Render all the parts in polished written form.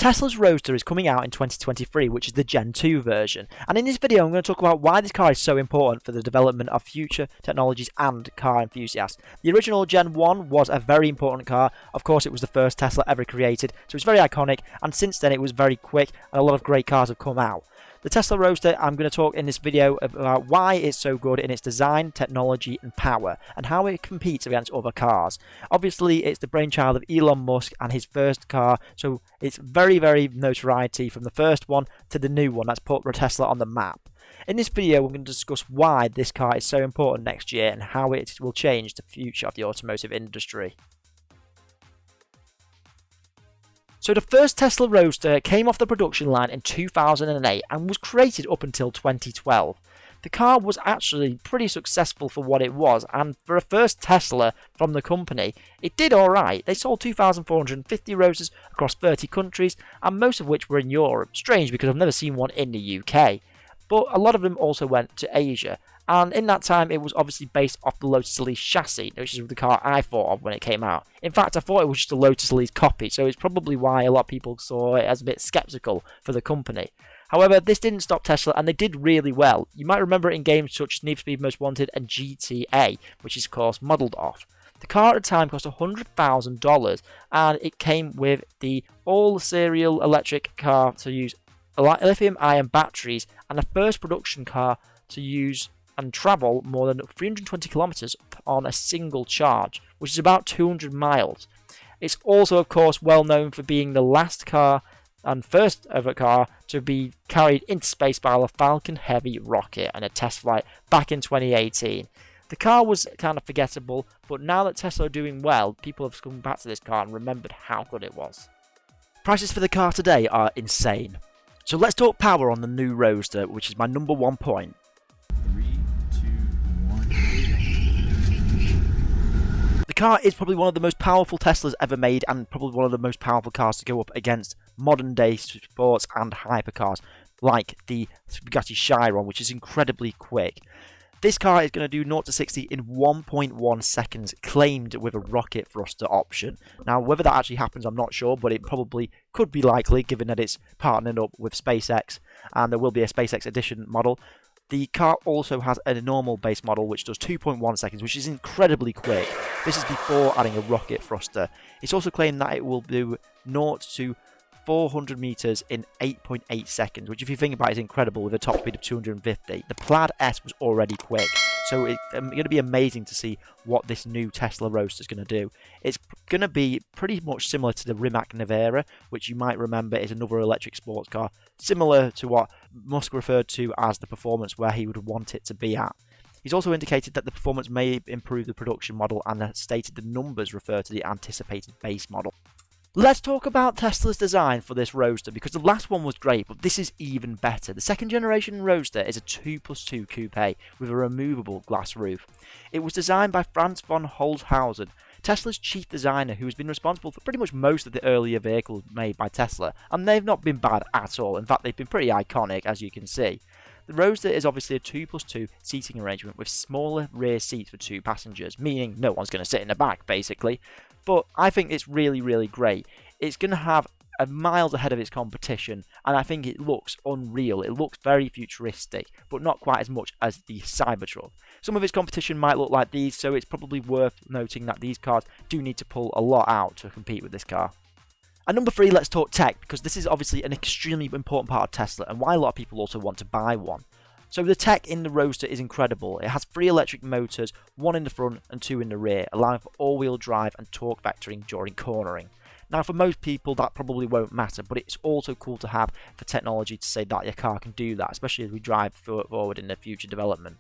Tesla's Roadster is coming out in 2023, which is the Gen 2 version, and in this video I'm going to talk about why this car is so important for the development of future technologies and car enthusiasts. The original Gen 1 was a very important car. Of course, it was the first Tesla ever created, so it's very iconic, and since then it was very quick and a lot of great cars have come out. The Tesla Roadster, I'm going to talk in this video about why it's so good in its design, technology and power, and how it competes against other cars. Obviously, it's the brainchild of Elon Musk and his first car, so it's very notoriety from the first one to the new one that's put Tesla on the map. In this video, we're going to discuss why this car is so important next year and how it will change the future of the automotive industry. So the first Tesla Roadster came off the production line in 2008 and was created up until 2012. The car was actually pretty successful for what it was, and for a first Tesla from the company, it did alright. They sold 2,450 Roadsters across 30 countries, and most of which were in Europe. Strange because I've never seen one in the UK. But a lot of them also went to Asia. And in that time, it was obviously based off the Lotus Elise chassis, which is the car I thought of when it came out. In fact, I thought it was just a Lotus Elise copy, so it's probably why a lot of people saw it as a bit skeptical for the company. However, this didn't stop Tesla, and they did really well. You might remember it in games such as Need for Speed Most Wanted and GTA, which is of course modelled off. The car at the time cost $100,000, and it came with the all-serial electric car to use lithium-ion batteries, and the first production car to use and travel more than 320 kilometers on a single charge, which is about 200 miles. It's also, of course, well known for being the last car and first ever car to be carried into space by a Falcon Heavy rocket and a test flight back in 2018. The car was kind of forgettable, but now that Tesla are doing well, people have come back to this car and remembered how good it was. Prices for the car today are insane. So let's talk power on the new Roadster, which is my number one point. 3, 2, 1. The car is probably one of the most powerful Teslas ever made, and probably one of the most powerful cars to go up against modern day sports and hypercars, like the Bugatti Chiron, which is incredibly quick. This car is going to do 0 to 60 in 1.1 seconds, claimed with a rocket thruster option. Now, whether that actually happens, I'm not sure, but it probably could be likely, given that it's partnered up with SpaceX, and there will be a SpaceX Edition model. The car also has a normal base model, which does 2.1 seconds, which is incredibly quick. This is before adding a rocket thruster. It's also claimed that it will do 0 to 400 meters in 8.8 seconds, which if you think about it is incredible with a top speed of 250. The Plaid S was already quick, so it's going to be amazing to see what this new Tesla Roadster is going to do. It's going to be pretty much similar to the Rimac Nevera, which you might remember is another electric sports car, similar to what Musk referred to as the performance where he would want it to be at. He's also indicated that the performance may improve the production model and has stated the numbers refer to the anticipated base model. Let's talk about Tesla's design for this Roadster, because the last one was great, but this is even better. The second generation Roadster is a 2+2 coupe with a removable glass roof. It was designed by Franz von Holzhausen, Tesla's chief designer, who has been responsible for pretty much most of the earlier vehicles made by Tesla, and they've not been bad at all. In fact, they've been pretty iconic, as you can see. The Roadster is obviously a 2+2 seating arrangement with smaller rear seats for 2 passengers, meaning no one's going to sit in the back, basically. But I think it's really great. It's going to have a miles ahead of its competition, and I think it looks unreal. It looks very futuristic, but not quite as much as the Cybertruck. Some of its competition might look like these, so it's probably worth noting that these cars do need to pull a lot out to compete with this car. At number 3, let's talk tech, because this is obviously an extremely important part of Tesla and why a lot of people also want to buy one. So the tech in the Roadster is incredible. It has 3 electric motors, 1 in the front and 2 in the rear, allowing for all-wheel drive and torque vectoring during cornering. Now, for most people, that probably won't matter, but it's also cool to have for technology to say that your car can do that, especially as we drive forward in the future development.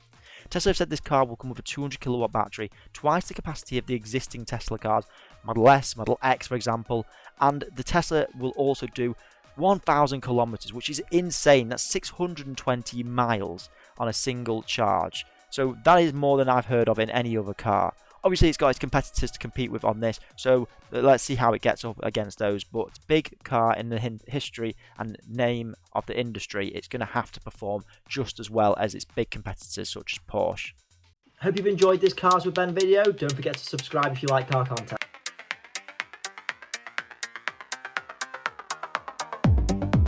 Tesla have said this car will come with a 200 kilowatt battery, twice the capacity of the existing Tesla cars, Model S, Model X for example, and the Tesla will also do 1,000 kilometers, which is insane. That's 620 miles on a single charge. So that is more than I've heard of in any other car. Obviously, it's got its competitors to compete with on this, so let's see how it gets up against those. But big car in the history and name of the industry, it's going to have to perform just as well as its big competitors such as Porsche. Hope you've enjoyed this Cars with Ben video. Don't forget to subscribe if you like car content.